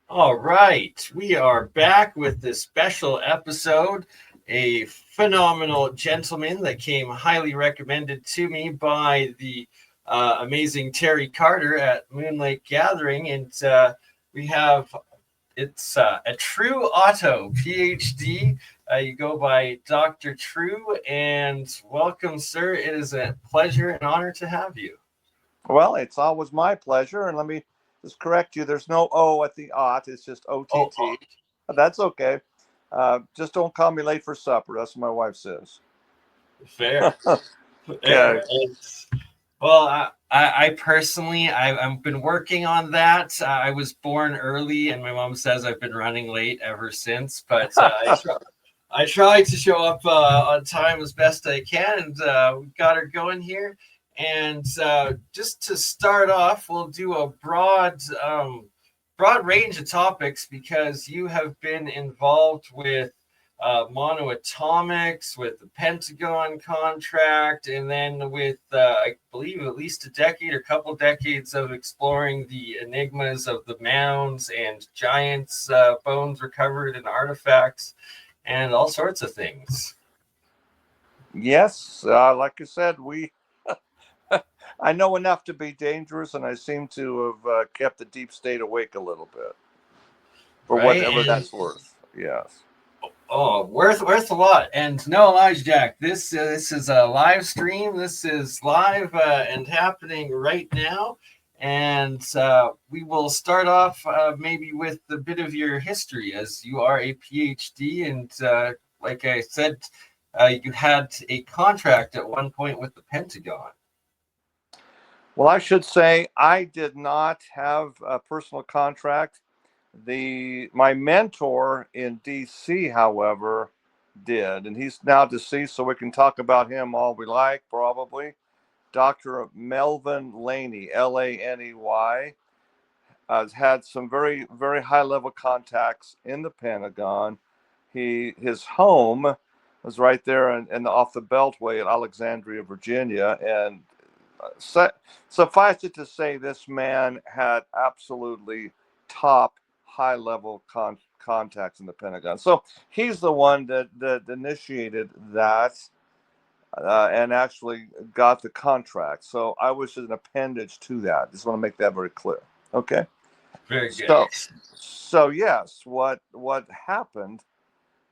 All right, we are back with this special episode. A phenomenal gentleman that came highly recommended to me by the amazing Terry Carter at Moonlight Gathering. And we have, it's a True Otto, PhD. You go by Dr. True, and welcome, sir. It is a pleasure and honor to have you. Well, it's always my pleasure. And let me just correct you. There's no O at the OT. It's just OTT. Oh, That's okay. Just don't call me late for supper. That's what my wife says. fair. Okay. Well, I personally, I've been working on that. I was born early, and my mom says I've been running late ever since. But I try to show up on time as best I can, and we've got her going here. And just to start off, we'll do a broad range of topics because you have been involved with monoatomics, with the Pentagon contract, and then with, I believe, at least a decade or couple decades of exploring the enigmas of the mounds and giants' bones recovered and artifacts and all sorts of things. Yes, like I said, I know enough to be dangerous, and I seem to have kept the deep state awake a little bit, for whatever that's worth. Yes. Oh, worth a lot. And no lies, Jack. This is a live stream. This is live and happening right now. And we will start off maybe with a bit of your history, as you are a PhD. And like I said, you had a contract at one point with the Pentagon. Well, I should say I did not have a personal contract. My mentor in DC, however, did, and he's now deceased, so we can talk about him all we like, probably. Dr. Melvin Laney, Laney, has had some very, very high-level contacts in the Pentagon. His home was right there off the Beltway in Alexandria, Virginia, and suffice it to say, this man had absolutely top high-level contacts in the Pentagon. So he's the one that initiated that and actually got the contract. So I was just an appendage to that. Just want to make that very clear. Okay. Very good. So yes, what happened?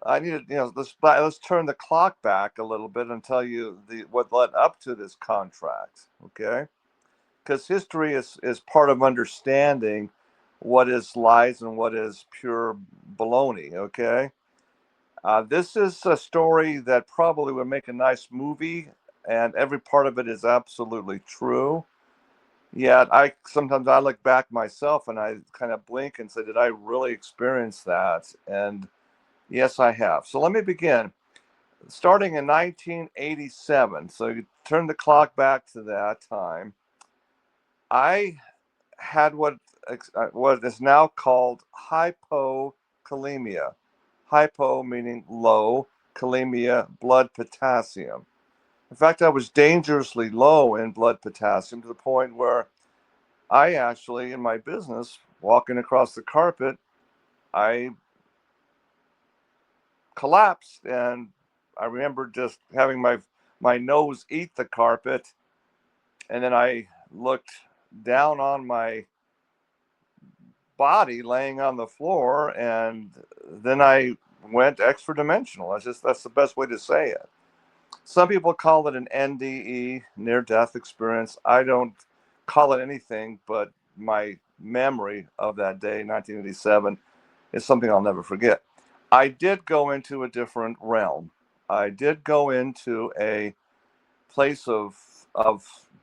I needed, let's turn the clock back a little bit and tell you what led up to this contract, okay? Because history is part of understanding what is lies and what is pure baloney, okay? This is a story that probably would make a nice movie, and every part of it is absolutely true. Yet sometimes I look back myself and I kind of blink and say, did I really experience that? And yes, I have. So let me begin. Starting in 1987, so you turn the clock back to that time, I had what is now called hypokalemia. Hypo meaning low, kalemia, blood potassium. In fact, I was dangerously low in blood potassium to the point where I actually, in my business, walking across the carpet, I collapsed, and I remember just having my nose eat the carpet, and then I looked down on my body laying on the floor, and then I went extra dimensional. That's the best way to say it. Some people call it an NDE, near-death experience. I don't call it anything, but my memory of that day, 1987, is something I'll never forget. I did go into a different realm. I did go into a place of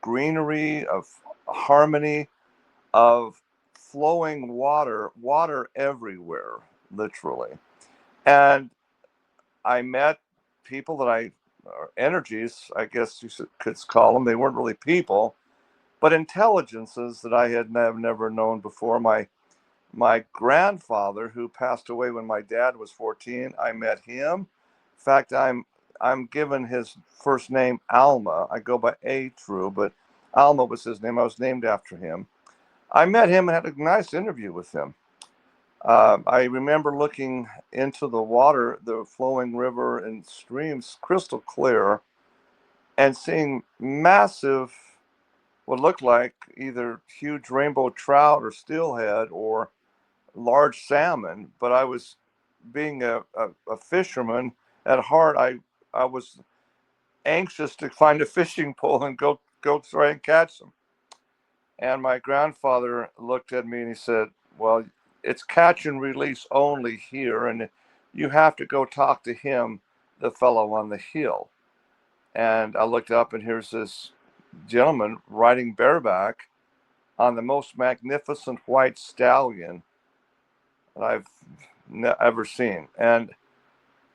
greenery, of harmony, of flowing water everywhere, literally. And I met people that or energies, I guess you could call them. They weren't really people, but intelligences that I had never known before. My grandfather, who passed away when my dad was 14, I met him. In fact, I'm given his first name Alma. I go by A True, but Alma was his name. I was named after him. I met him and had a nice interview with him. I remember looking into the water, the flowing river and streams, crystal clear, and seeing massive, what looked like either huge rainbow trout or steelhead or large salmon. But I was, being a fisherman at heart, I was anxious to find a fishing pole and go try and catch them. And my grandfather looked at me and he said, "Well, it's catch and release only here, and you have to go talk to him, the fellow on the hill." And I looked up, and here's this gentleman riding bareback on the most magnificent white stallion that I've ever seen. And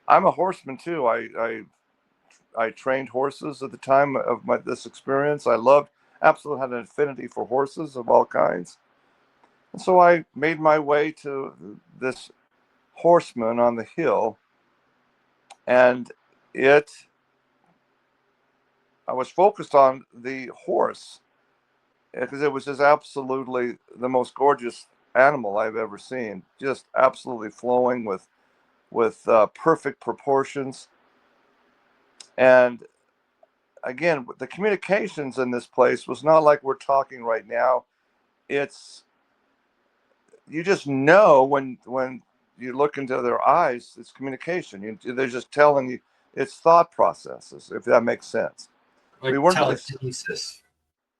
I'm a horseman too. I trained horses at the time of this experience. I loved, absolutely had an affinity for horses of all kinds. And so I made my way to this horseman on the hill, and it I was focused on the horse because it was just absolutely the most gorgeous animal I've ever seen. Just absolutely flowing with perfect proportions. And again, the communications in this place was not like we're talking right now. It's, you just know when you look into their eyes, it's communication. They're just telling you, it's thought processes, if that makes sense. We Like weren't really, telekinesis.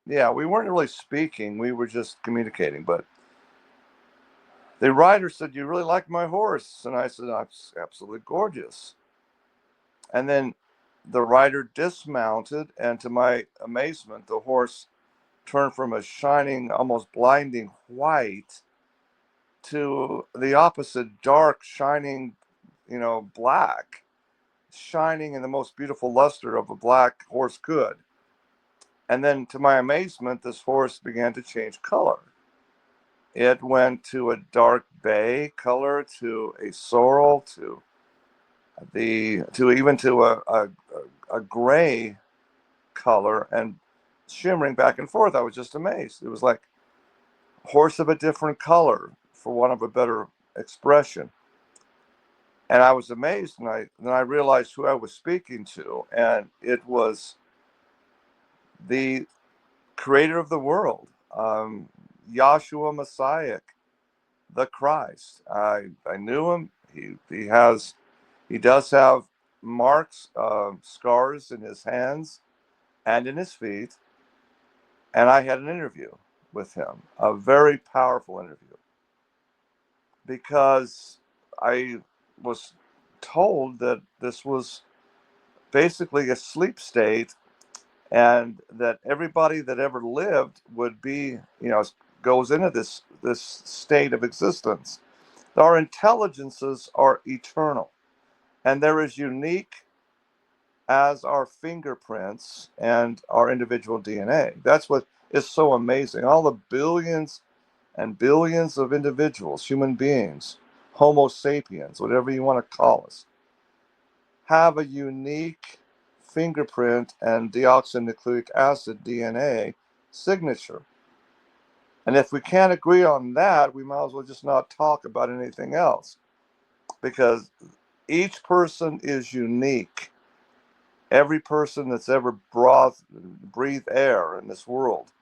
yeah, we weren't really speaking. We were just communicating. But the rider said, "You really like my horse?" And I said, "It's absolutely gorgeous." And then the rider dismounted, and to my amazement, the horse turned from a shining, almost blinding white to the opposite, dark, shining, black, shining in the most beautiful luster of a black horse could. And then, to my amazement, this horse began to change color. It went to a dark bay color, to a sorrel, to even to a gray color, and shimmering back and forth. I was just amazed. It was like horse of a different color, for want of a better expression. And I was amazed, and then I realized who I was speaking to, and it was the creator of the world, Yahshua Messiah, the Christ. I knew him. He does have marks, scars in his hands and in his feet. And I had an interview with him, a very powerful interview, because I was told that this was basically a sleep state, and that everybody that ever lived would be, goes into this state of existence. Our intelligences are eternal, and they're as unique as our fingerprints and our individual DNA. That's what is so amazing. All the billions and billions of individuals, human beings, Homo sapiens, whatever you want to call us, have a unique fingerprint and deoxynucleic acid DNA signature. And if we can't agree on that, we might as well just not talk about anything else, because each person is unique. Every person that's ever breathed air in this world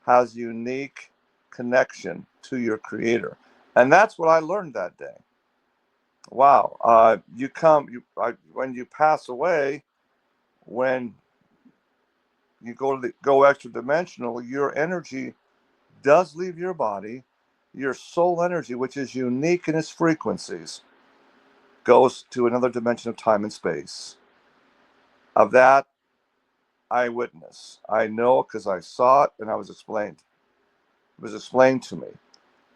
has unique connection to your creator. And that's what I learned that day. Wow. When you pass away, when you go extra dimensional, your energy does leave your body. Your soul energy, which is unique in its frequencies, goes to another dimension of time and space. Of that, I witness. I know, because I saw it and I was explained. It was explained to me.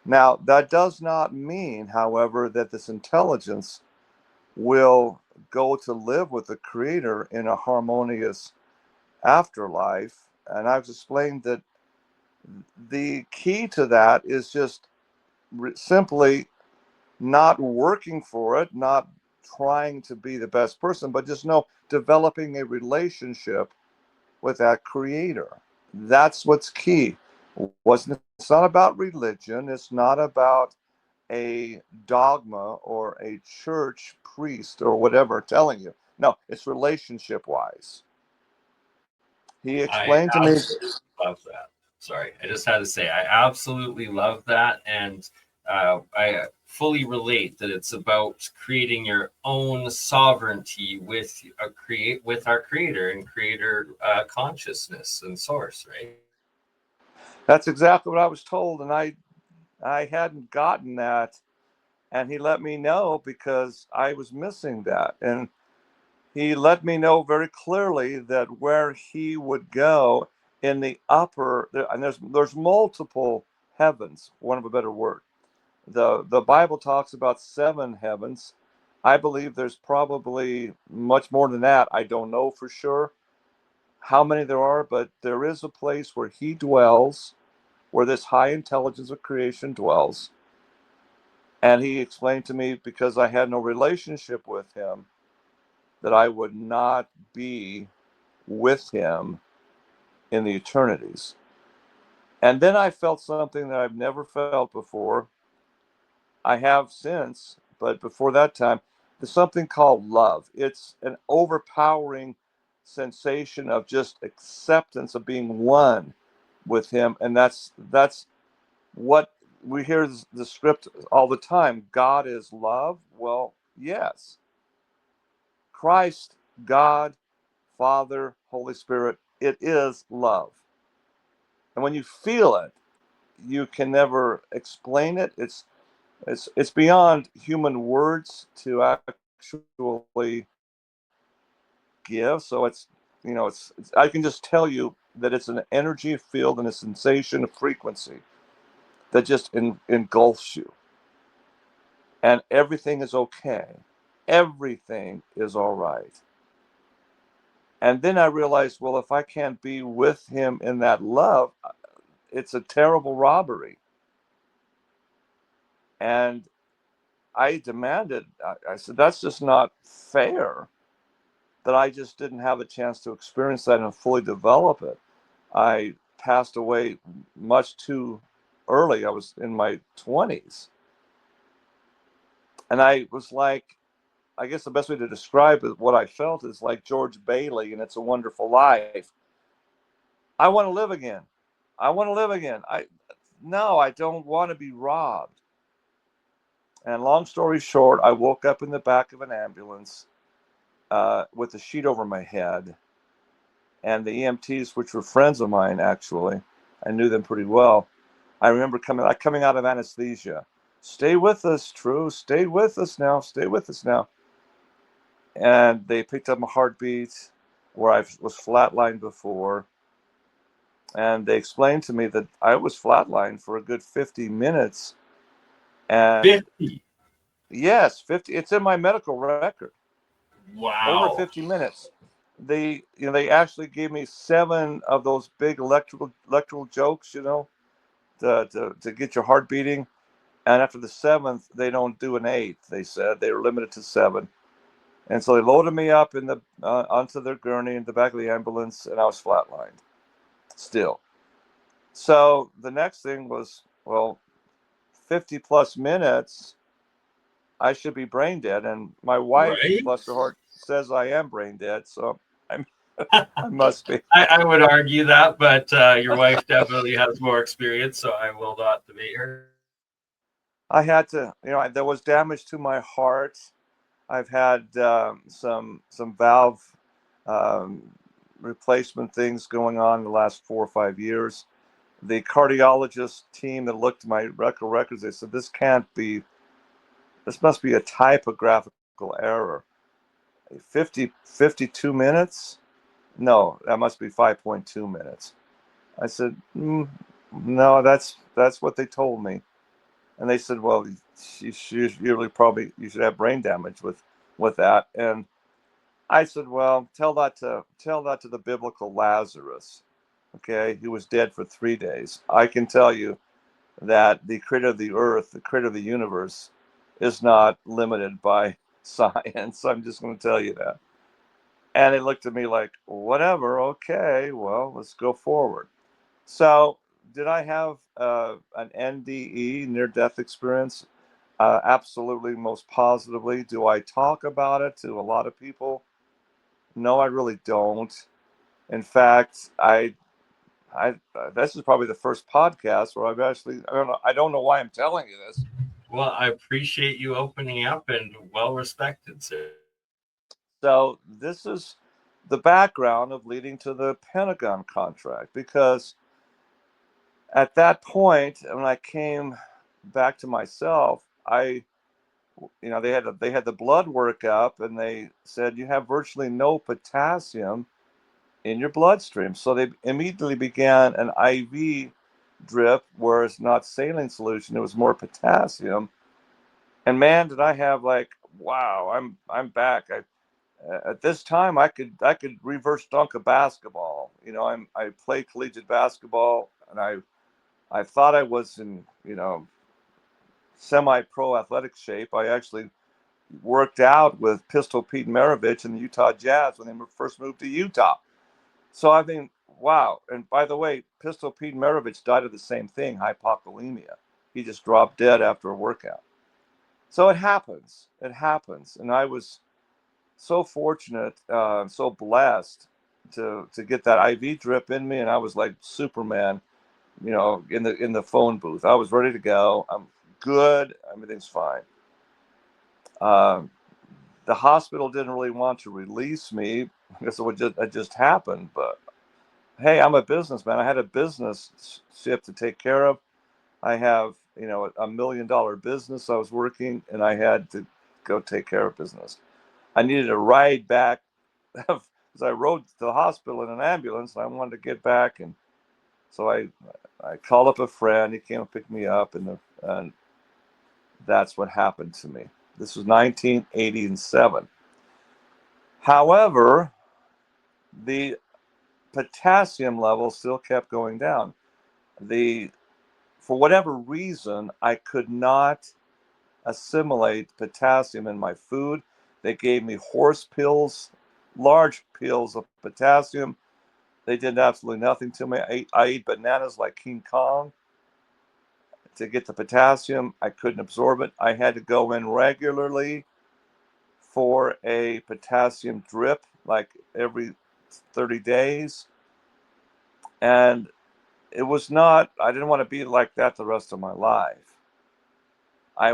Now, that does not mean, however, that this intelligence will go to live with the Creator in a harmonious afterlife. And I've explained that the key to that is just simply not working for it, not trying to be the best person, but just developing a relationship with that Creator. That's what's key. It's not about religion. It's not about a dogma or a church priest or whatever telling you. No, it's relationship wise. He I explained to me. absolutely love that. Sorry, I just had to say I absolutely love that, and I fully relate that it's about creating your own sovereignty with our creator and creator consciousness and source, right? That's exactly what I was told, and I hadn't gotten that, and he let me know because I was missing that, and he let me know very clearly that where he would go in the upper, and there's multiple heavens, for want of a better word. The Bible talks about 7 heavens. I believe there's probably much more than that. I don't know for sure how many there are, but there is a place where he dwells, where this high intelligence of creation dwells. And he explained to me, because I had no relationship with him, that I would not be with him in the eternities. And then I felt something that I've never felt before. I have since, but before that time, there's something called love. It's an overpowering sensation of just acceptance of being one with him. And that's what we hear the script all the time. God is love. Well, yes. Christ, God, Father, Holy Spirit, it is love. And when you feel it, you can never explain it. It's beyond human words to actually give. So it's I can just tell you that it's an energy field and a sensation, a frequency that just engulfs you, and everything is okay. Everything is all right. And then I realized, well, if I can't be with him in that love, it's a terrible robbery. And I demanded, I said, that's just not fair that I just didn't have a chance to experience that and fully develop it. I passed away much too early. I was in my 20s. And I was like, I guess the best way to describe it, what I felt is like George Bailey in It's a Wonderful Life. I want to live again. I want to live again. No, I don't want to be robbed. And long story short, I woke up in the back of an ambulance with a sheet over my head. And the EMTs, which were friends of mine, actually, I knew them pretty well. I remember coming out of anesthesia. Stay with us, True. Stay with us now. Stay with us now. And they picked up my heartbeat where I was flatlined before. And they explained to me that I was flatlined for a good 50 minutes. And 50. yes, 50. It's in my medical record. Over Wow. 50 minutes. They actually gave me 7 of those big electrical jokes, to get your heart beating. And after the 7th, they don't do an 8th. They said they were limited to 7. And so they loaded me up in the onto their gurney in the back of the ambulance, and I was flatlined still. So the next thing was, well, 50 plus minutes, I should be brain dead. And my wife, Right? bless her heart, says I am brain dead. So I'm, I must be. I would argue that, but your wife definitely has more experience, so I will not debate her. I had to, there was damage to my heart. I've had some valve um, replacement things going on in the last 4 or 5 years. The cardiologist team that looked at my records, they said, this must be a typographical error. 52 minutes? No, that must be 5.2 minutes. I said, no, that's what they told me. And they said, well, you should have brain damage with with that. And I said, well, tell that to the biblical Lazarus. Okay, he was dead for 3 days. I can tell you that the creator of the earth, the creator of the universe, is not limited by science. I'm just going to tell you that. And he looked at me like, whatever, okay, well, let's go forward. So, did I have an NDE, near death experience? Absolutely, most positively. Do I talk about it to a lot of people? No, I really don't. In fact, this is probably the first podcast where I've actually, I don't know why I'm telling you this. Well, I appreciate you opening up, and well respected, sir. So this is the background of leading to the Pentagon contract, because at that point, when I came back to myself, they had the blood work up, and they said you have virtually no potassium in your bloodstream. So they immediately began an IV drip, where it's not saline solution; it was more potassium. And man, did I have like, wow, I'm back. At this time, I could reverse dunk a basketball. I played collegiate basketball, and I thought I was in semi-pro athletic shape. I actually worked out with Pistol Pete Maravich and the Utah Jazz when they first moved to Utah. So I mean, wow. And by the way, Pistol Pete Maravich died of the same thing, hypokalemia. He just dropped dead after a workout. So it happens. It happens. And I was so fortunate, so blessed to get that IV drip in me, and I was like Superman, in the phone booth. I was ready to go. I'm good. Everything's fine. Um, the hospital didn't really want to release me because it just happened. But hey, I'm a businessman. I had a business ship to take care of. I have, $1 million business I was working, and I had to go take care of business. I needed a ride back because I rode to the hospital in an ambulance, and I wanted to get back. And so I called up a friend. He came and picked me up, and that's what happened to me. This was 1987. However, the potassium level still kept going down. The For whatever reason, I could not assimilate potassium in my food. They gave me horse pills, large pills of potassium. They did absolutely nothing to me. I ate bananas like King Kong to get the potassium. I couldn't absorb it. I had to go in regularly for a potassium drip, like every 30 days. And I didn't want to be like that the rest of my life. I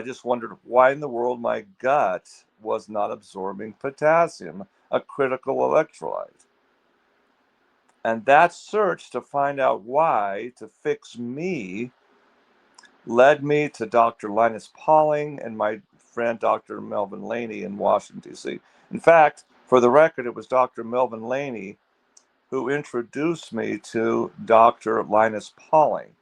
just wondered why in the world my gut was not absorbing potassium, a critical electrolyte. And that search to find out why, to fix me, led me to Dr. Linus Pauling and my friend Dr. Melvin Laney in Washington, D.C. In fact, for the record, it was Dr. Melvin Laney who introduced me to Dr. Linus Pauling,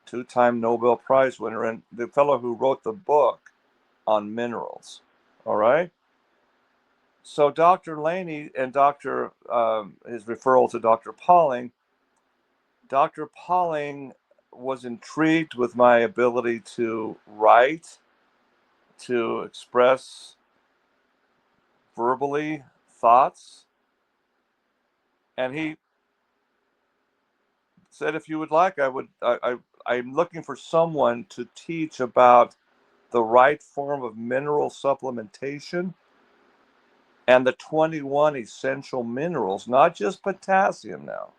two-time Nobel Prize winner, and the fellow who wrote the book on minerals. All right? So Dr. Laney and his referral to Dr. Pauling was intrigued with my ability to write, to express verbally thoughts, and he said, if you would like, I'm looking for someone to teach about the right form of mineral supplementation and the 21 essential minerals, not just potassium now.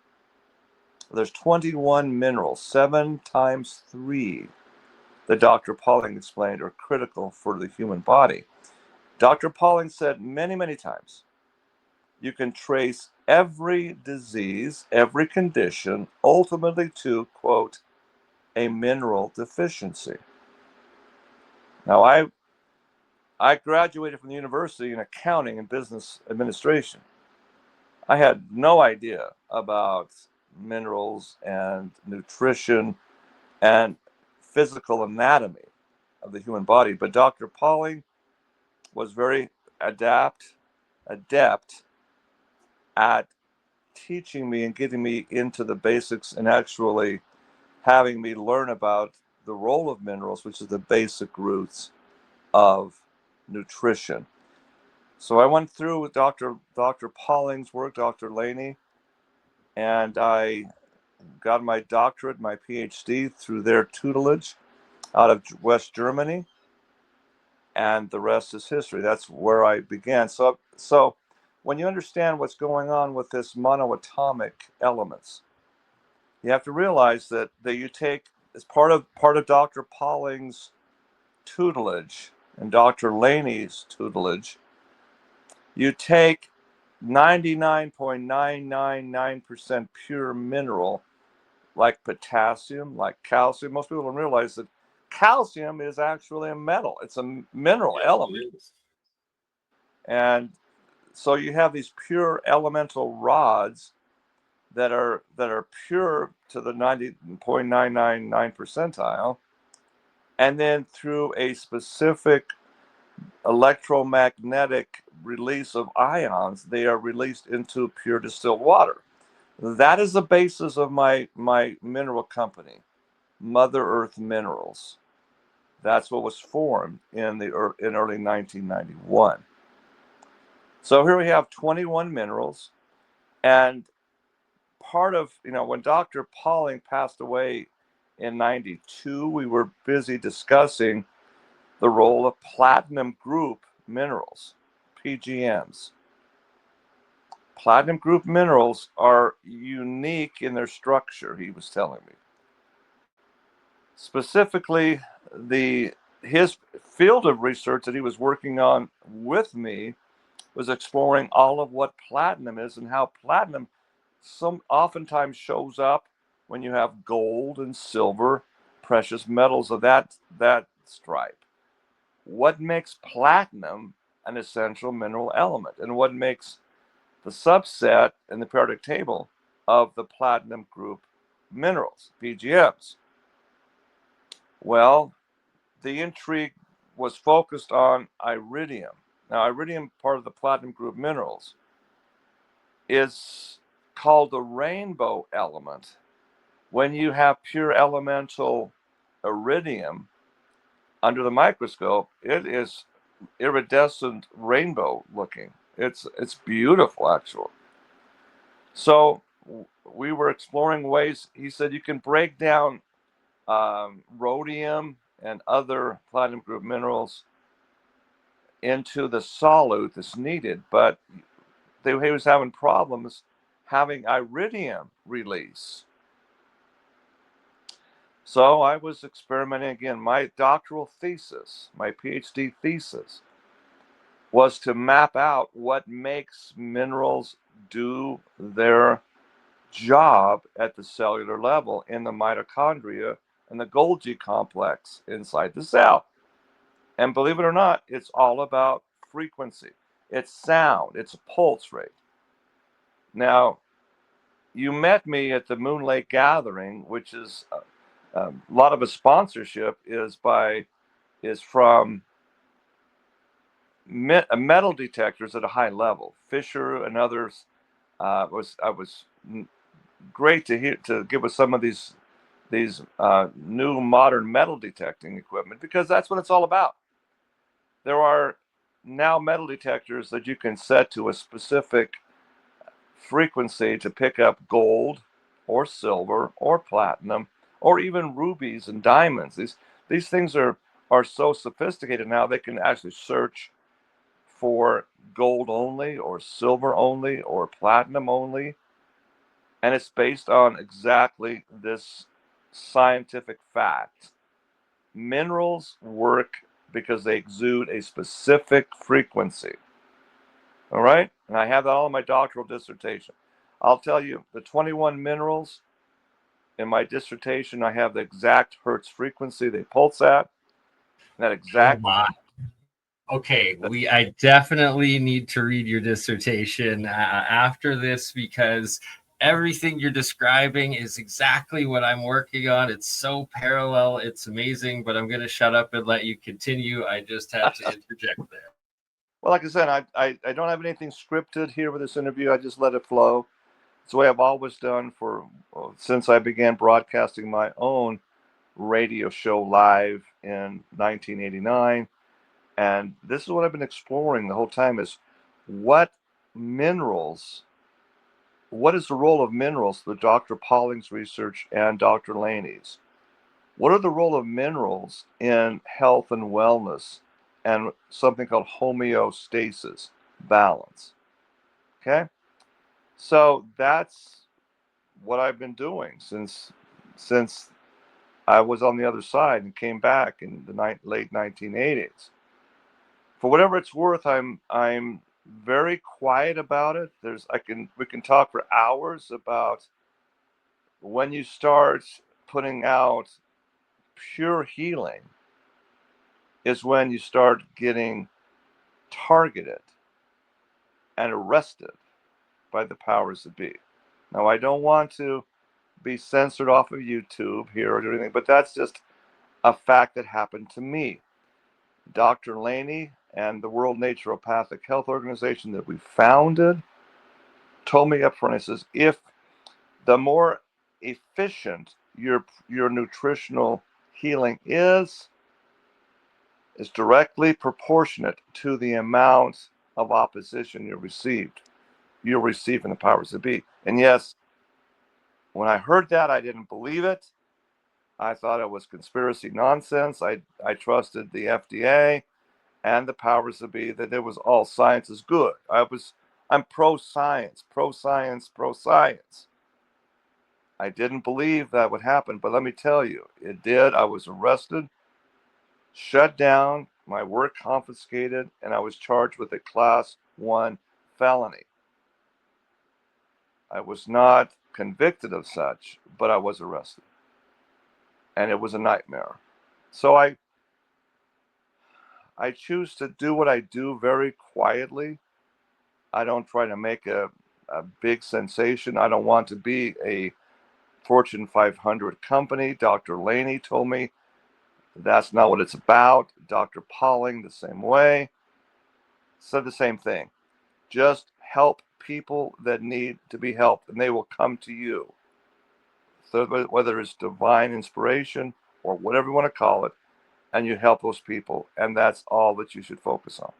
There's 21 minerals, 7 times 3, that Dr. Pauling explained are critical for the human body. Dr. Pauling said many, many times, you can trace every disease, every condition, ultimately to, quote, a mineral deficiency. Now, I graduated from the university in accounting and business administration. I had no idea about minerals and nutrition and physical anatomy of the human body. But Dr. Pauling was very adept at teaching me and getting me into the basics and actually having me learn about the role of minerals, which is the basic roots of nutrition. So I went through with Dr. Pauling's work, Dr. Laney, and I got my doctorate, my PhD through their tutelage out of West Germany, and the rest is history. That's where I began. So when you understand what's going on with this monoatomic elements, you have to realize that you take as part of Dr. Pauling's tutelage and Dr. Laney's tutelage, you take 99.999% pure mineral like potassium, like calcium. Most people don't realize that calcium is actually a metal. It's a mineral element. And so you have these pure elemental rods that are pure to the 90.999 percentile, and then through a specific electromagnetic release of ions, they are released into pure distilled water. That is the basis of my mineral company, Mother Earth Minerals. That's what was formed in early 1991. So here we have 21 minerals, and part of, when Dr. Pauling passed away in 92, we were busy discussing the role of platinum group minerals, PGMs. Platinum group minerals are unique in their structure, he was telling me. Specifically, his field of research that he was working on with me was exploring all of what platinum is and how platinum oftentimes shows up when you have gold and silver, precious metals of that stripe. What makes platinum an essential mineral element, and what makes the subset in the periodic table of the platinum group minerals, PGMs? Well, the intrigue was focused on iridium. Now, iridium, part of the platinum group minerals, is called a rainbow element. When you have pure elemental iridium under the microscope, it is iridescent rainbow looking. It's beautiful, actually. So we were exploring ways. He said you can break down rhodium and other platinum group minerals into the solute that's needed, but he was having problems having iridium release. So I was experimenting again. My doctoral thesis, my PhD thesis, was to map out what makes minerals do their job at the cellular level in the mitochondria and the Golgi complex inside the cell. And believe it or not, it's all about frequency. It's sound. It's a pulse rate. Now, you met me at the Moon Lake Gathering, which is a lot of a sponsorship is from metal detectors at a high level. Fisher and others was great to give us some of these new modern metal detecting equipment, because that's what it's all about. There are now metal detectors that you can set to a specific frequency to pick up gold or silver or platinum or even rubies and diamonds. These things are so sophisticated now, they can actually search for gold only or silver only or platinum only. And it's based on exactly this scientific fact. Minerals work because they exude a specific frequency. All right? And I have that all in my doctoral dissertation. I'll tell you, the 21 minerals in my dissertation, I have the exact Hertz frequency they pulse at. That exact. Oh my. Okay, I definitely need to read your dissertation after this, because everything you're describing is exactly what I'm working on. It's so parallel. It's amazing, but I'm going to shut up and let you continue. I just had to interject there. Well, like I said, I don't have anything scripted here with this interview. I just let it flow. It's the way I've always done since I began broadcasting my own radio show live in 1989. And this is what I've been exploring the whole time: is what minerals, what is the role of minerals through Dr. Pauling's research and Dr. Laney's? What are the role of minerals in health and wellness and something called homeostasis, balance? Okay, so that's what I've been doing since I was on the other side and came back in the late 1980s. For whatever it's worth, I'm very quiet about it. We can talk for hours about when you start putting out pure healing is when you start getting targeted and arrested by the powers that be. Now, I don't want to be censored off of YouTube here or anything, but that's just a fact that happened to me. Dr. Laney and the World Naturopathic Health Organization that we founded told me up front, he says, if the more efficient your nutritional healing is directly proportionate to the amount of opposition you're receiving the powers that be. And yes, when I heard that, I didn't believe it. I thought it was conspiracy nonsense. I trusted the FDA and the powers that be that it was all science is good. I'm pro science, pro science, pro science. I didn't believe that would happen, but let me tell you, it did. I was arrested, shut down, my work confiscated, and I was charged with a class 1 felony. I was not convicted of such, but I was arrested. And it was a nightmare. So I choose to do what I do very quietly. I don't try to make a big sensation. I don't want to be a Fortune 500 company. Dr. Laney told me that's not what it's about. Dr. Pauling, the same way, said the same thing. Just help people that need to be helped, and they will come to you. So whether it's divine inspiration or whatever you want to call it, and you help those people, and that's all that you should focus on.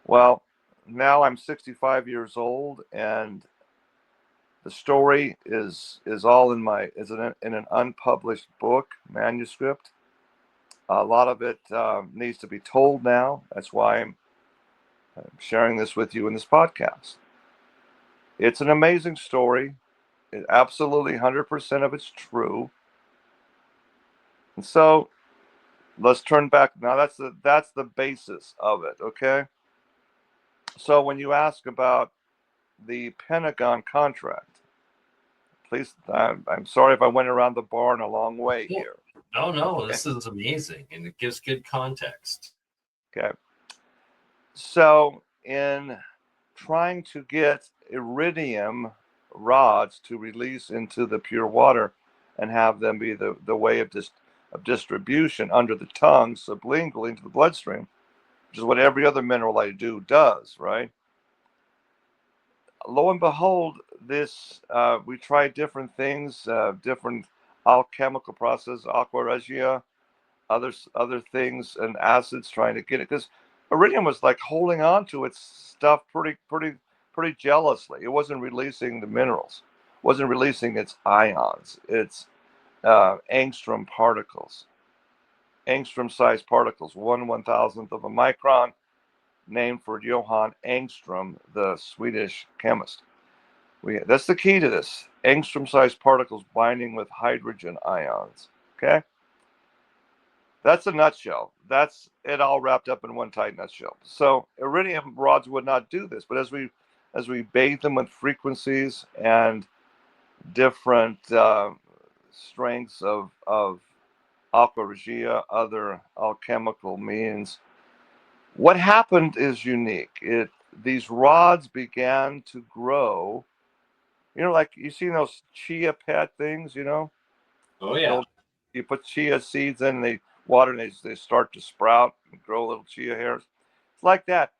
Well, now I'm 65 years old, and the story is all in an unpublished book manuscript. A lot of it needs to be told now. That's why I'm sharing this with you in this podcast. It's an amazing story. It absolutely 100% of it's true. And so let's turn back now. That's the basis of it. Okay. So when you ask about the Pentagon contract, please, I'm sorry if I went around the barn a long way here. No, okay. This is amazing, and it gives good context. Okay. So in trying to get iridium rods to release into the pure water and have them be the way of distribution under the tongue, sublingually into the bloodstream, which is what every other mineral I do does, right? Lo and behold, we tried different things, different alchemical processes, aqua regia, other things, and acids trying to get it, because iridium was like holding on to its stuff pretty jealously. It wasn't releasing the minerals, wasn't releasing its ions, its angstrom particles, angstrom-sized particles, 1/1000th of a micron, named for Johann Angstrom, the Swedish chemist. That's the key to this: angstrom-sized particles binding with hydrogen ions. Okay. That's a nutshell. That's it, all wrapped up in one tight nutshell. So iridium rods would not do this, but as we bathe them with frequencies and different strengths of aqua regia, other alchemical means, what happened is unique. These rods began to grow. You know, like you see those chia pet things. You know. Oh yeah. You put chia seeds in the water, and they start to sprout and grow little chia hairs. It's like that.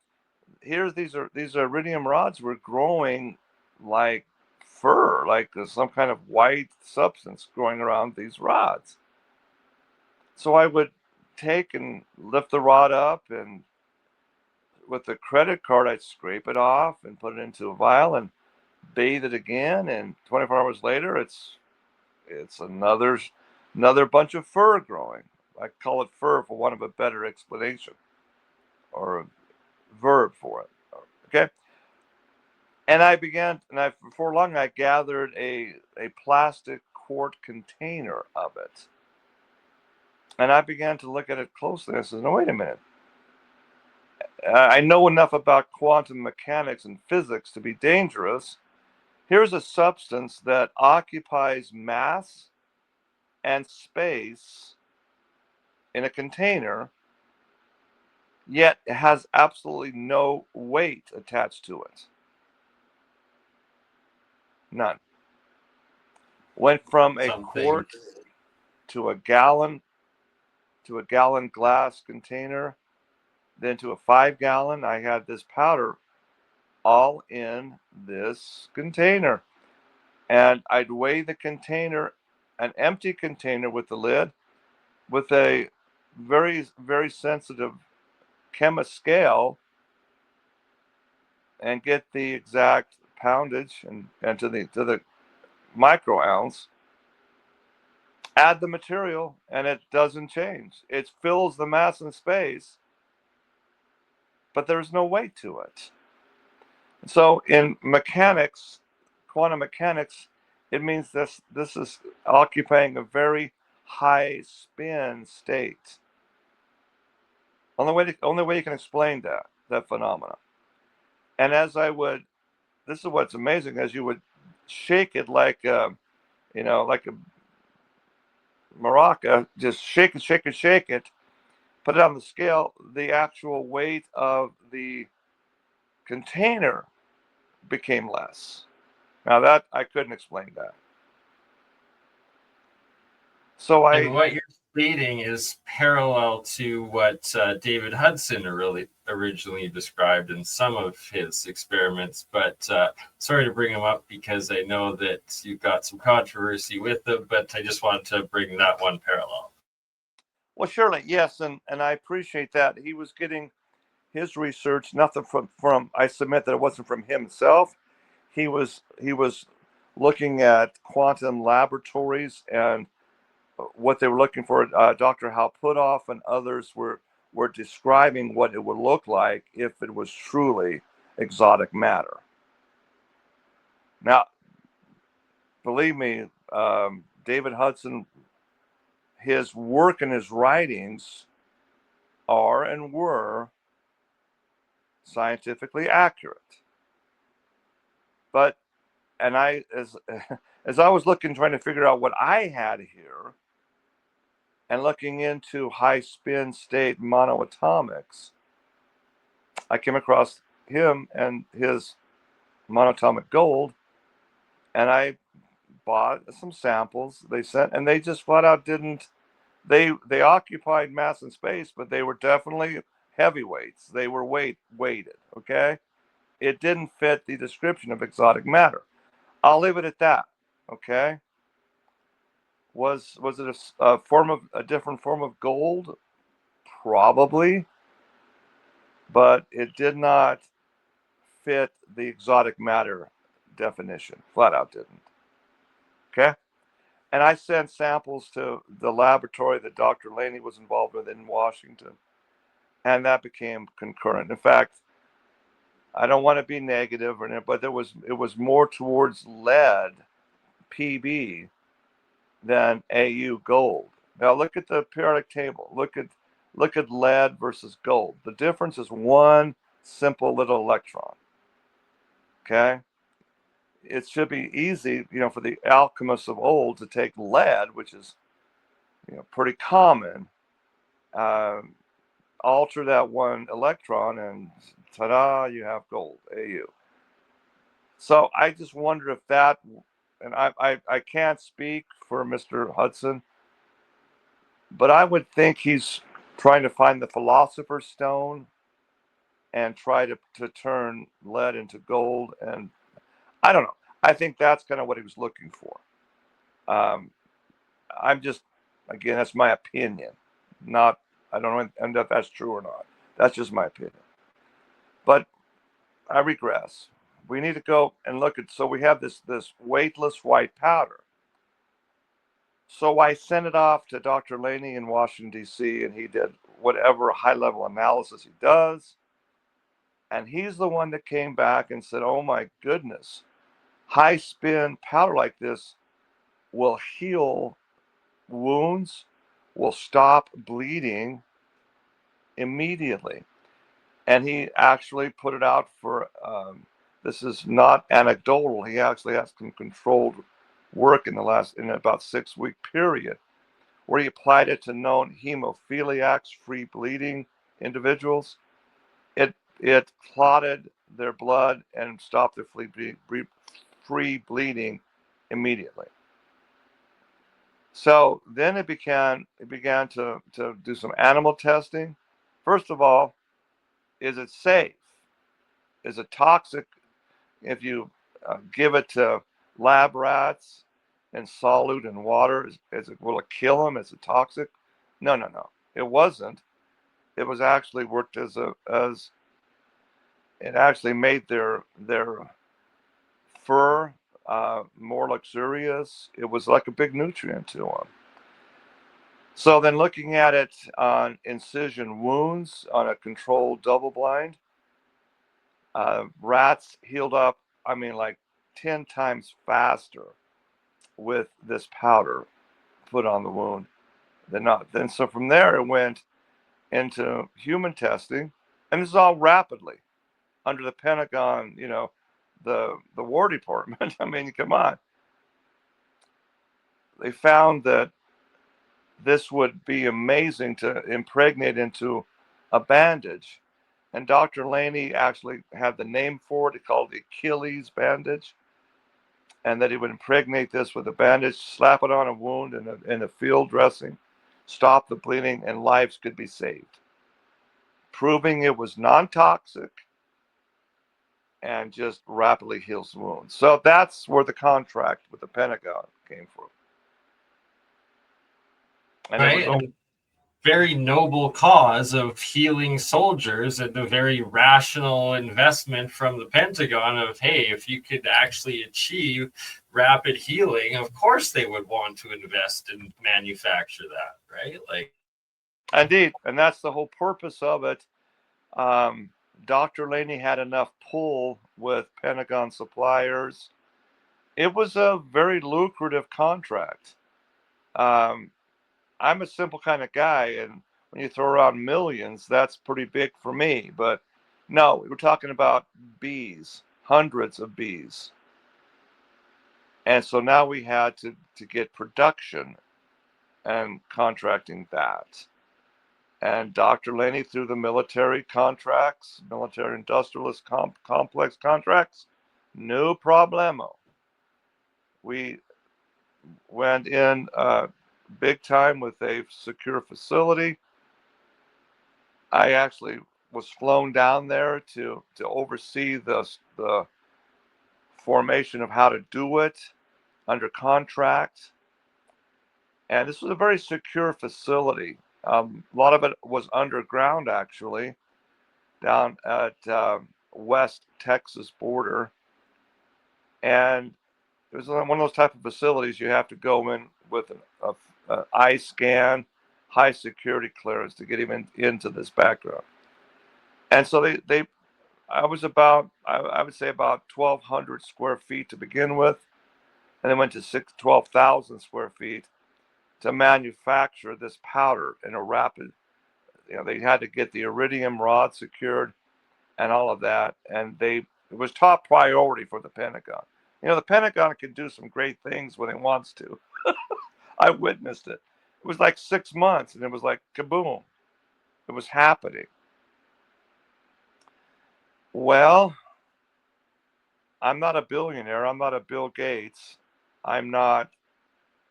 these iridium rods were growing like fur, like some kind of white substance growing around these rods. So I would take and lift the rod up, and with the credit card, I'd scrape it off and put it into a vial and bathe it again. And 24 hours later, it's another bunch of fur growing. I call it fur for want of a better explanation or a verb for it. Okay. And before long, I gathered a plastic quart container of it. And I began to look at it closely. I said, no, wait a minute. I know enough about quantum mechanics and physics to be dangerous. Here's a substance that occupies mass and space in a container, yet has absolutely no weight attached to it. None. Went from a quart to a gallon glass container, then to a 5-gallon. I had this powder all in this container. And I'd weigh the container, an empty container with the lid, with a very, very sensitive chemist scale, and get the exact poundage and to the micro ounce. Add the material, and it doesn't change. It fills the mass and space, but there's no weight to it. So in mechanics, quantum mechanics, it means this is occupying a very high spin state. Only way you can explain that phenomena. And as I would, this is what's amazing, as you would shake it like like a maraca, just shake it, put it on the scale, the actual weight of the container became less. Now that I couldn't explain that. So and what you're stating is parallel to what David Hudson originally described in some of his experiments. But sorry to bring him up because I know that you've got some controversy with him, but I just wanted to bring that one parallel. Well, surely, yes, and I appreciate that. He was getting his research, nothing from I submit that it wasn't from himself. He was looking at quantum laboratories and what they were looking for. Dr. Hal Puthoff and others were describing what it would look like if it was truly exotic matter. Now, believe me, David Hudson, his work and his writings are and were scientifically accurate. But, and I, as I was trying to figure out what I had here, and looking into high spin state monoatomics, I came across him and his monatomic gold, and I bought some samples they sent, and they just flat out didn't. They occupied mass and space, but they were definitely heavyweights. They were weighted. Okay, it didn't fit the description of exotic matter. I'll leave it at that. Okay. Was it a different form of gold? Probably, but it did not fit the exotic matter definition. Flat out didn't. Okay. And I sent samples to the laboratory that Dr. Laney was involved with in Washington, and that became concurrent. In fact, I don't want to be negative, but it was more towards lead, PB, than AU gold. Now look at the periodic table. Look at lead versus gold. The difference is one simple little electron. Okay? It should be easy, for the alchemists of old to take lead, which is, pretty common, alter that one electron, and ta-da, you have gold, AU. So I just wonder if that, and I can't speak for Mr. Hudson, but I would think he's trying to find the philosopher's stone and try to turn lead into gold. And I don't know. I think that's kind of what he was looking for. I'm just, again, that's my opinion. Not, I don't know if that's true or not. That's just my opinion. But I regress. We need to go and look at, so we have this weightless white powder. So I sent it off to Dr. Laney in Washington, D.C., and he did whatever high-level analysis he does. And he's the one that came back and said, oh my goodness, high-spin powder like this will heal wounds, will stop bleeding immediately. And he actually put it out for, this is not anecdotal, he actually has some controlled work in about 6-week period, where he applied it to known hemophiliacs, free bleeding individuals. It clotted their blood and stopped their free bleeding immediately. So then it began to do some animal testing. First of all, is it safe? Is it toxic if you give it to lab rats and solute in water? Will it kill them? Is it toxic? No. It wasn't. It was actually worked as it actually made their fur more luxurious. It was like a big nutrient to them. So then looking at it on incision wounds on a controlled double blind, rats healed up, like 10 times faster with this powder put on the wound than not. Then so from there it went into human testing, and this is all rapidly under the Pentagon, the War Department. Come on. They found that this would be amazing to impregnate into a bandage. And Dr. Laney actually had the name for it. He called it Achilles bandage. And that he would impregnate this with a bandage, slap it on a wound in a field dressing, stop the bleeding, and lives could be saved. Proving it was non-toxic and just rapidly heals wounds. So that's where the contract with the Pentagon came from. And right? it was Very noble cause of healing soldiers, and a very rational investment from the Pentagon of, hey, if you could actually achieve rapid healing, of course they would want to invest and manufacture that, right? Like, indeed, and that's the whole purpose of it. Dr. Laney had enough pull with Pentagon suppliers. It was a very lucrative contract. I'm a simple kind of guy, and when you throw around millions, that's pretty big for me. But no, we were talking about bees, hundreds of bees. And so now we had to get production and contracting that. And Dr. Laney, through the military contracts, military industrialist complex contracts, no problemo. We went in big time with a secure facility. I actually was flown down there to oversee the formation of how to do it under contract. And this was a very secure facility. A lot of it was underground, actually, down at West Texas border. And it was one of those type of facilities you have to go in with an eye scan, high security clearance to get him into this background. And so I was I would say about 1,200 square feet to begin with, and then went to 12,000 square feet to manufacture this powder in a rapid. They had to get the iridium rod secured and all of that, and it was top priority for the Pentagon. The Pentagon can do some great things when it wants to. I witnessed it. It was like 6 months, and it was like kaboom. It was happening. Well, I'm not a billionaire. I'm not a Bill Gates. I'm not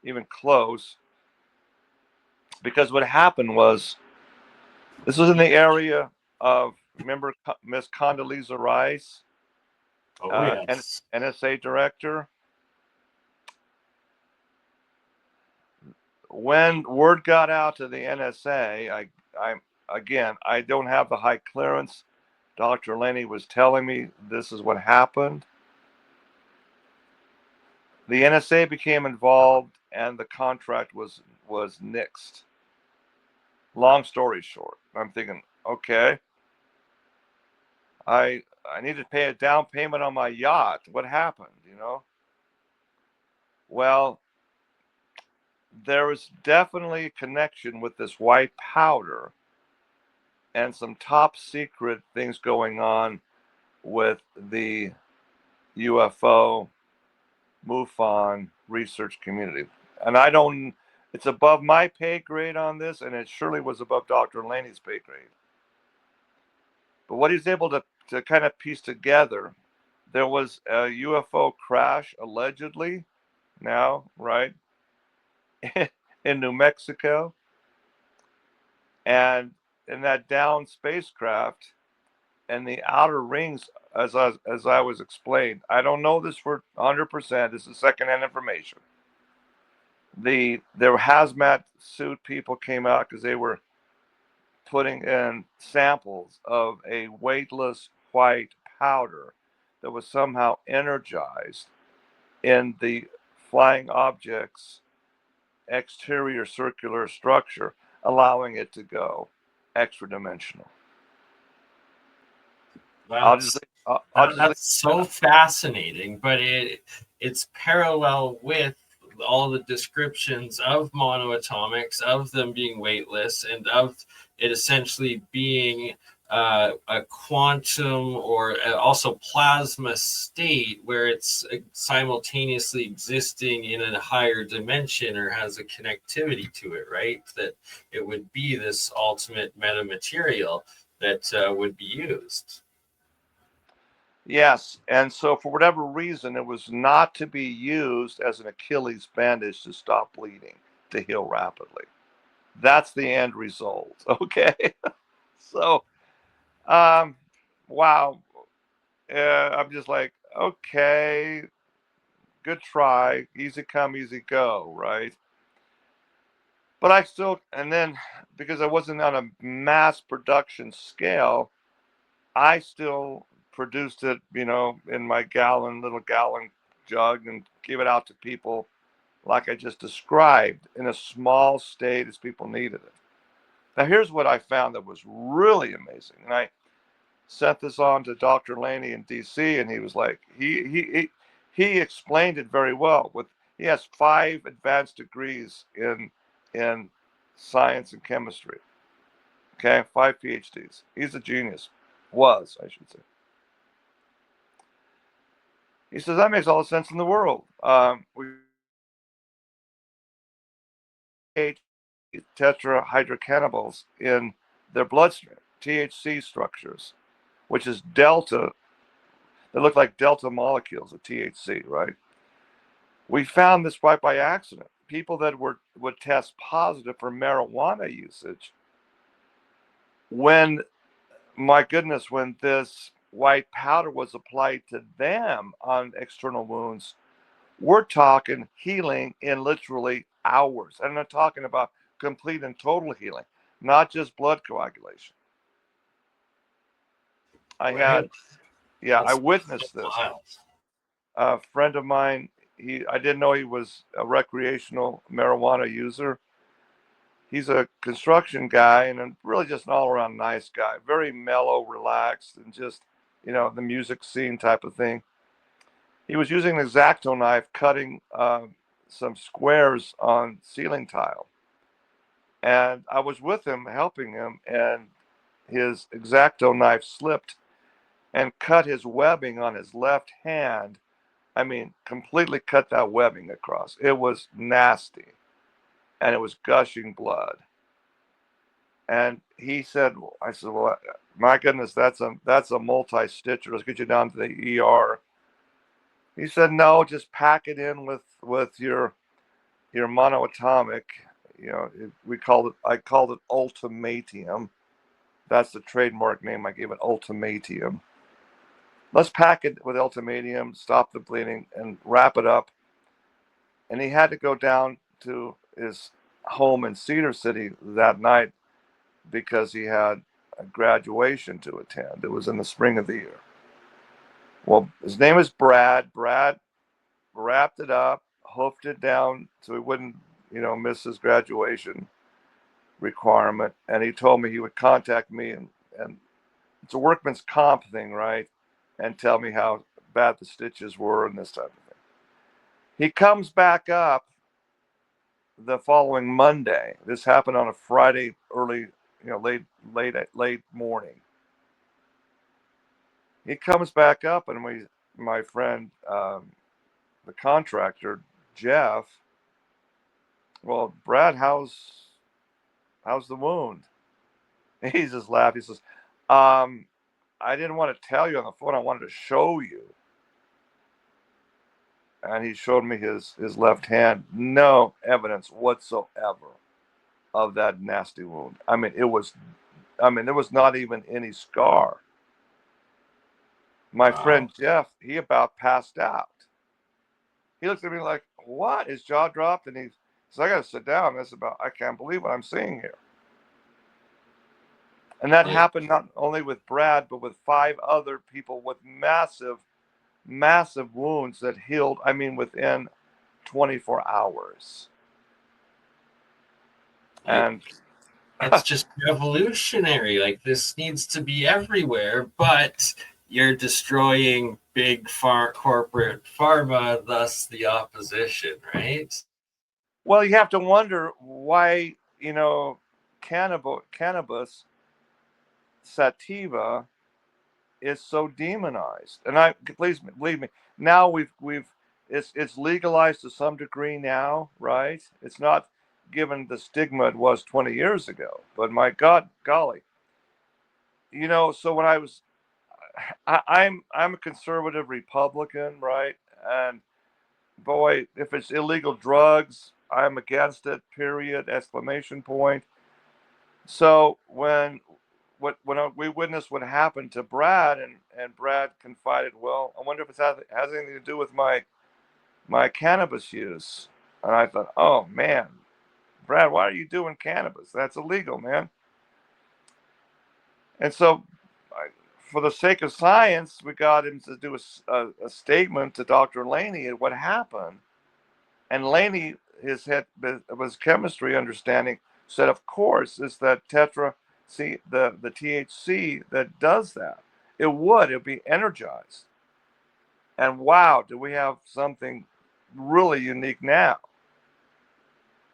even close. Because what happened was, this was in the area of remember Miss Condoleezza Rice, Oh, yes. NSA director. When word got out to the NSA, I don't have the high clearance. Dr. Lenny was telling me this is what happened. The NSA became involved, and the contract was nixed. Long story short, I'm thinking, okay, I need to pay a down payment on my yacht. What happened? Well, there was definitely a connection with this white powder and some top secret things going on with the UFO MUFON research community. And it's above my pay grade on this, and it surely was above Dr. Laney's pay grade. But what he's able to kind of piece together, there was a UFO crash, allegedly, now, right, in New Mexico. And in that downed spacecraft and the outer rings, as I was explained, I don't know this for 100%. This is secondhand information. Their hazmat suit people came out because they were putting in samples of a weightless white powder that was somehow energized in the flying object's exterior circular structure, allowing it to go extra dimensional. That's so fascinating, but it's parallel with all the descriptions of monoatomics, of them being weightless, and of it essentially being a quantum or also plasma state where it's simultaneously existing in a higher dimension or has a connectivity to it, right? That it would be this ultimate metamaterial that would be used. Yes, and so for whatever reason, it was not to be used as an Achilles bandage to stop bleeding, to heal rapidly. That's the end result. Okay, so wow, I'm just like, okay, good try, easy come, easy go, right? But I still, and then because I wasn't on a mass production scale, I still produced it, in my little gallon jug and gave it out to people like I just described in a small state as people needed it. Now, here's what I found that was really amazing. And I sent this on to Dr. Laney in DC, and he was like, he explained it very well. He has 5 advanced degrees in science and chemistry. Okay, 5 PhDs. He's a genius. Was, I should say. He says that makes all the sense in the world. We tetrahydrocannabinoids in their bloodstream, THC structures, which is delta. They look like delta molecules of THC, right? We found this right by accident. People that would test positive for marijuana usage, when this white powder was applied to them on external wounds, we're talking healing in literally hours. And I'm not talking about complete and total healing, not just blood coagulation. I witnessed this. Wild. A friend of mine, I didn't know he was a recreational marijuana user. He's a construction guy and really just an all-around nice guy, very mellow, relaxed, and just, the music scene type of thing. He was using an X-Acto knife, cutting some squares on ceiling tile. And I was with him, helping him, and his X-Acto knife slipped and cut his webbing on his left hand. I mean, completely cut that webbing across. It was nasty, and it was gushing blood. And I said, well, my goodness, that's a multi-stitcher. Let's get you down to the ER. He said, no, just pack it in with your monoatomic. I called it ultimatum. That's the trademark name. I gave it ultimatum. Let's pack it with ultimatum, stop the bleeding, and wrap it up. And he had to go down to his home in Cedar City that night because he had a graduation to attend. It was in the spring of the year. Well, his name is Brad. Brad wrapped it up, hoofed it down so he wouldn't, miss his graduation requirement. And he told me he would contact me, and it's a workman's comp thing, right? And tell me how bad the stitches were and this type of thing. He comes back up the following Monday. This happened on a Friday, early, late morning. He comes back up, and my friend, the contractor, Jeff. Well, Brad, how's the wound? He just laughed. He says, I didn't want to tell you on the phone. I wanted to show you. And he showed me his left hand. No evidence whatsoever of that nasty wound. There was not even any scar. My friend Jeff, he about passed out. He looked at me like, what? His jaw dropped, and he said, I got to sit down. I can't believe what I'm seeing here. And that happened not only with Brad, but with 5 other people with massive, massive wounds that healed, within 24 hours. And it's just revolutionary. Like, this needs to be everywhere, but you're destroying big corporate pharma, thus the opposition, right? Well, you have to wonder why, cannabis sativa is so demonized. And please believe me, now it's legalized to some degree now, right? It's not given the stigma it was 20 years ago. But my God, golly, so when I'm a conservative Republican, right? And boy, if it's illegal drugs, I'm against it, period, exclamation point. So when we witnessed what happened to Brad, and Brad confided, well, I wonder if it has anything to do with my cannabis use. And I thought, oh man, Brad, why are you doing cannabis? That's illegal, man. And so, for the sake of science, we got him to do a statement to Dr. Laney at what happened. And Laney, his chemistry understanding, said, of course, it's that the THC that does that. It'd be energized. And wow, do we have something really unique now?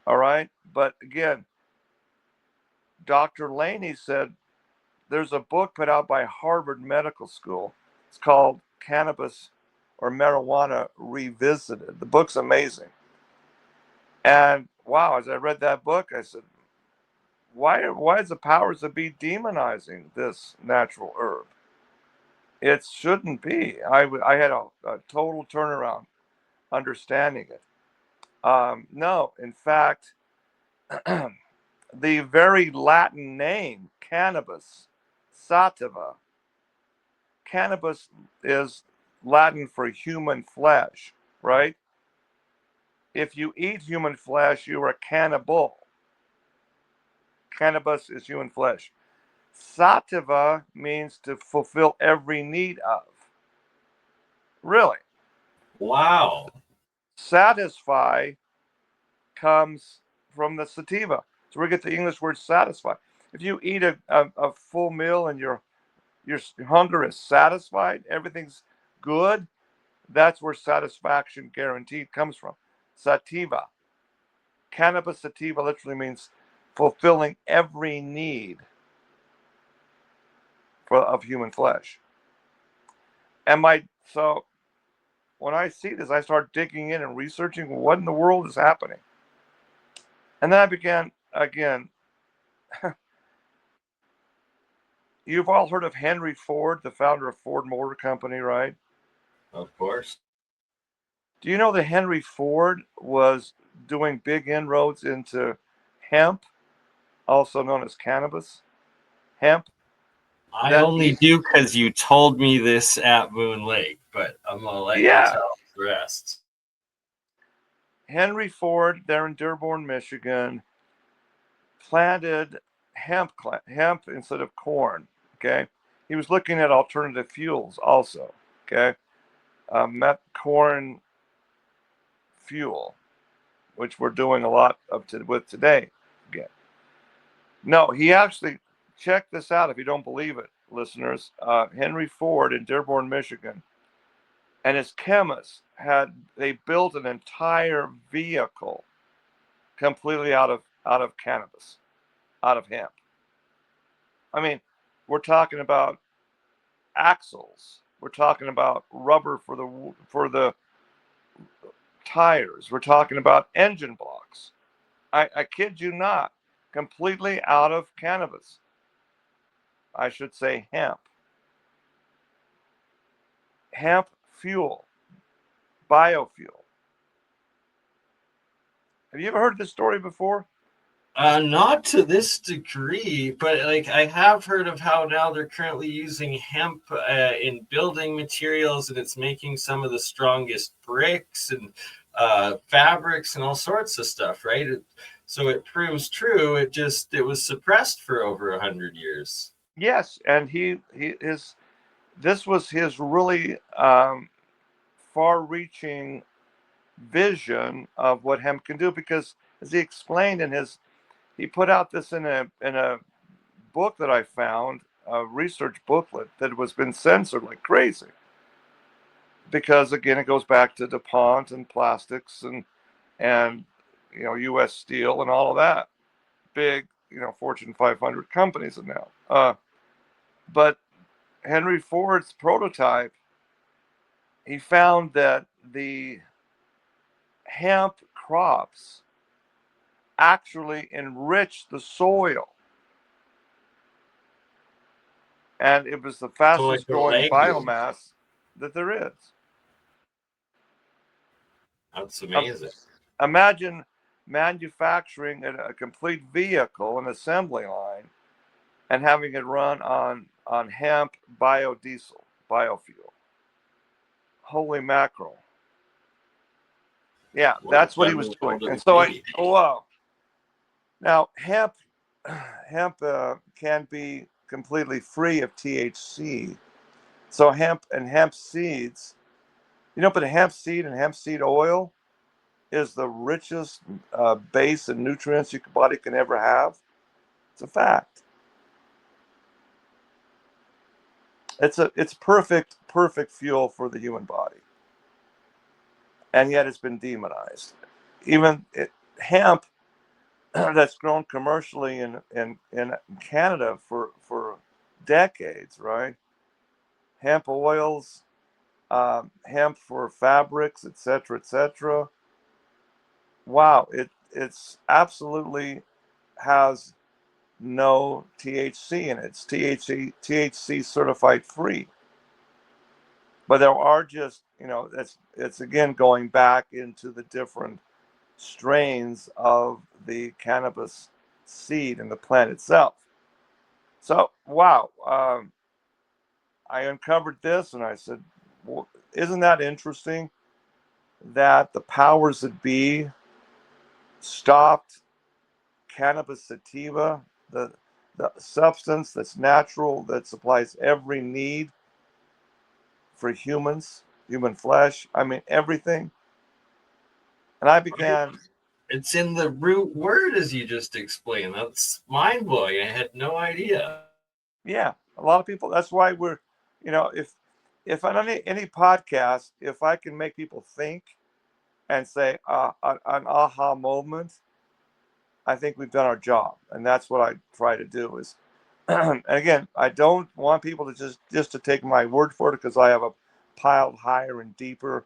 All right. But again, Dr. Laney said there's a book put out by Harvard Medical School. It's called Cannabis or Marijuana Revisited. The book's amazing. And wow, as I read that book, I said, why is the powers that be demonizing this natural herb? It shouldn't be. I had a total turnaround understanding it. No, in fact, the very Latin name, cannabis, sativa, cannabis is Latin for human flesh, right? If you eat human flesh, you are a cannibal. Cannabis is human flesh. Sativa means to fulfill every need of. Really? Wow. Satisfy comes from the sativa. So we get the English word satisfy. If you eat a full meal and your hunger is satisfied, everything's good, that's where satisfaction guaranteed comes from. Sativa. Cannabis sativa literally means fulfilling every need of human flesh. So when I see this, I start digging in and researching what in the world is happening. And then I began again. You've all heard of Henry Ford, the founder of Ford Motor Company, right? Of course. Do you know that Henry Ford was doing big inroads into hemp, also known as cannabis? Hemp. I that only he, do because you told me this at Moon Lake, but I'm going to let you yeah, tell the rest. Henry Ford, there in Dearborn, Michigan, planted hemp instead of corn. Okay, he was looking at alternative fuels also. Okay, met corn fuel, which we're doing a lot with today. Again, no, he actually check this out if you don't believe it, listeners. Henry Ford in Dearborn, Michigan, and his chemists they built an entire vehicle completely out of cannabis, out of hemp. I mean, we're talking about axles. We're talking about rubber for the tires. We're talking about engine blocks. I kid you not, completely out of cannabis. I should say hemp. Hemp fuel, biofuel. Have you ever heard this story before? Not to this degree, but like I have heard of how now they're currently using hemp in building materials, and it's making some of the strongest bricks and fabrics and all sorts of stuff, right? So it proves true. It was suppressed for over 100 years. Yes, and his this was his really far-reaching vision of what hemp can do because, as he explained he put out this in a book that I found, a research booklet that was been censored like crazy because again it goes back to DuPont and plastics and U.S. Steel and all of that big Fortune 500 companies now. But Henry Ford's prototype, he found that the hemp crops actually enrich the soil, and it was the So like fastest a growing legume. biomass that there is. That's Um, amazing. Imagine manufacturing a complete vehicle, an assembly line, and having it run on hemp biodiesel, biofuel. Holy mackerel. Yeah, What a that's what he better was doing. world it And would so be. oh wow. Now hemp can be completely free of THC. So hemp and hemp seeds, but a hemp seed and hemp seed oil is the richest base and nutrients your body can ever have. It's a fact. It's perfect fuel for the human body, and yet it's been demonized. Even hemp that's grown commercially in Canada for decades, right? Hemp oils, hemp for fabrics, etc., etc. Wow, it's absolutely has no THC in it. It's THC certified free. But there are just it's again going back into the different strains of the cannabis seed and the plant itself. So wow, I uncovered this and I said, well, isn't that interesting that the powers that be stopped cannabis sativa, the substance that's natural that supplies every need for humans, human flesh. I mean everything. And I Right? began, It's in the root word, as you just explained. That's mind blowing. I had no idea. yeah, a lot of people. That's why we're, if on any podcast, if I can make people think and say an aha moment, I think we've done our job, and that's what I try to do. Is and again, I don't want people to just to take my word for it because I have a piled higher and deeper,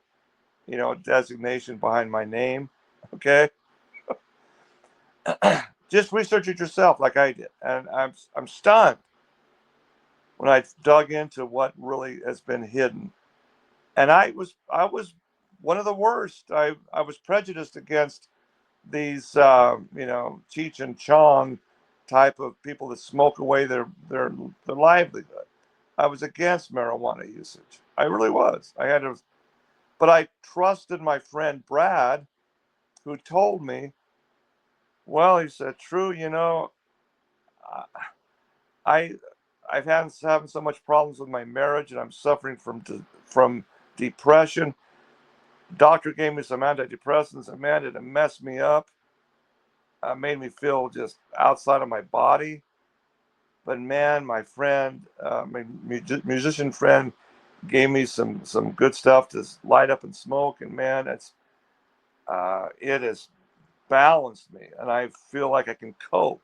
designation behind my name. Okay, just research it yourself, like I did, and I'm stunned when I dug into what really has been hidden. And I was one of the worst. I was prejudiced against these Cheech and Chong type of people that smoke away their livelihood. I was against marijuana usage. I really was. But I trusted my friend Brad, who told me, well, he said, True, I I've had having so much problems with my marriage, and I'm suffering from depression. Doctor gave me some antidepressants, and man, it messed me up. Made me feel just outside of my body. But man, my friend, my musician friend, gave me some good stuff to light up and smoke, and man, it has balanced me, and I feel like I can cope.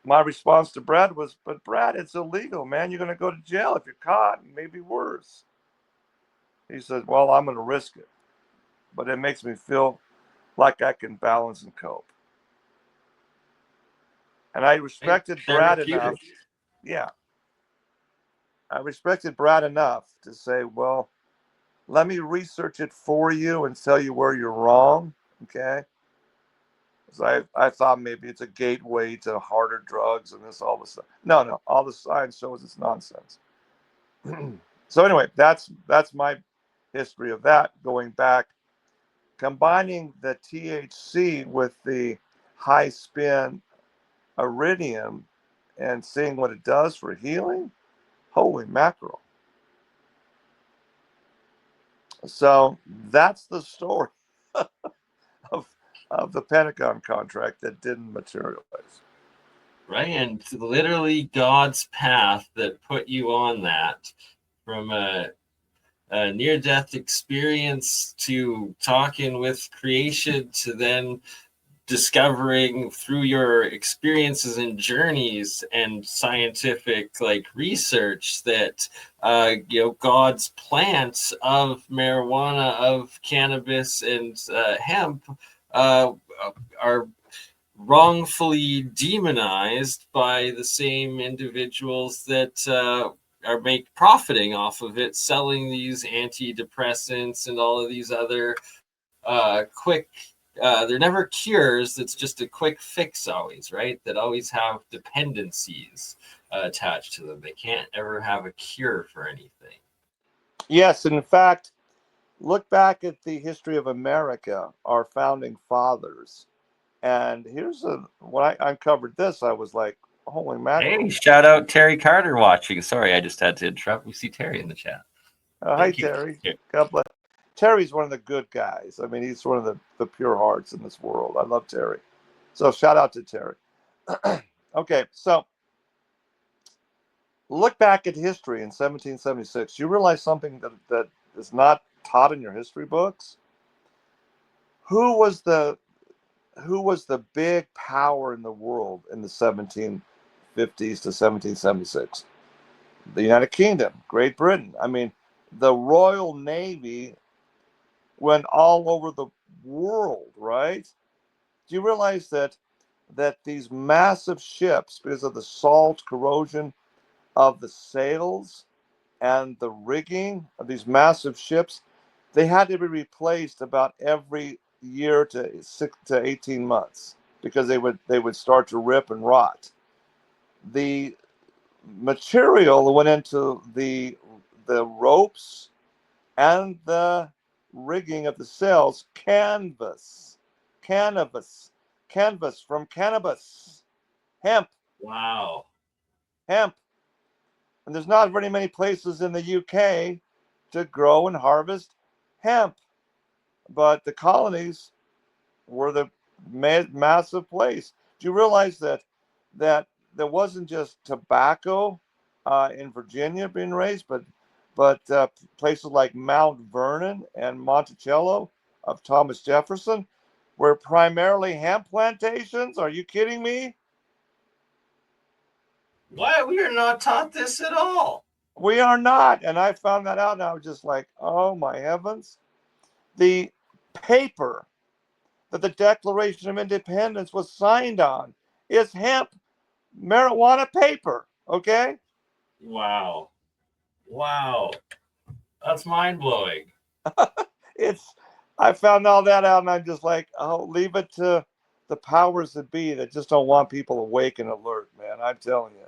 My response to Brad was, "But Brad, it's illegal, man. You're going to go to jail if you're caught, and maybe worse." He said, "Well, I'm going to risk it, but it makes me feel like I can balance and cope." And I respected Brad enough. Therapeutic. Yeah, I respected Brad enough to say, "Well, let me research it for you and tell you where you're wrong." Okay. So I thought maybe it's a gateway to harder drugs and all this stuff. No, all the science shows it's nonsense. So anyway, that's my history of that, going back, combining the THC with the high spin iridium and seeing what it does for healing. Holy mackerel. So that's the story of, of the Pentagon contract that didn't materialize. Right, and literally God's path that put you on that, from a near-death experience to talking with creation to then discovering through your experiences and journeys and scientific research that God's plants of marijuana, of cannabis, and hemp are wrongfully demonized by the same individuals that are profiting off of it, selling these antidepressants and all of these other quick. They're never cures. It's just a quick fix, always, right? That always have dependencies attached to them. They can't ever have a cure for anything. Yes, in fact, look back at the history of America, our founding fathers. And when I uncovered this, I was like, holy Hey, mackerel. shout out Terry Carter watching. Sorry, I just had to interrupt. We see Terry in the chat. Hi, Thank you. Terry. God bless. Terry's one of the good guys. I mean, he's one of the pure hearts in this world. I love Terry. So shout out to Terry. Okay, so look back at history in 1776. You realize something that is not taught in your history books? Who was the big power in the world in the 1750s to 1776? The United Kingdom, Great Britain. I mean, the Royal Navy went all over the world, right? Do you realize that these massive ships, because of the salt corrosion of the sails and the rigging of these massive ships, they had to be replaced about every year to 6 to 18 months because they would start to rip and rot. The material that went into the ropes and the rigging of the sails, canvas, canvas from cannabis, hemp, Wow. hemp. And there's not very many places in the UK to grow and harvest hemp, but the colonies were the massive place. Do you realize that there wasn't just tobacco in Virginia being raised, but places like Mount Vernon and Monticello of Thomas Jefferson were primarily hemp plantations? Are you kidding me? Why? We are not taught this at all. We are not. And I found that out, and I was just like, oh my heavens. The paper that the Declaration of Independence was signed on is hemp marijuana paper. Okay. Wow. Wow. That's mind blowing. it's I found all that out, and I'm just like, oh, leave it to the powers that be that just don't want people awake and alert, man. I'm telling you.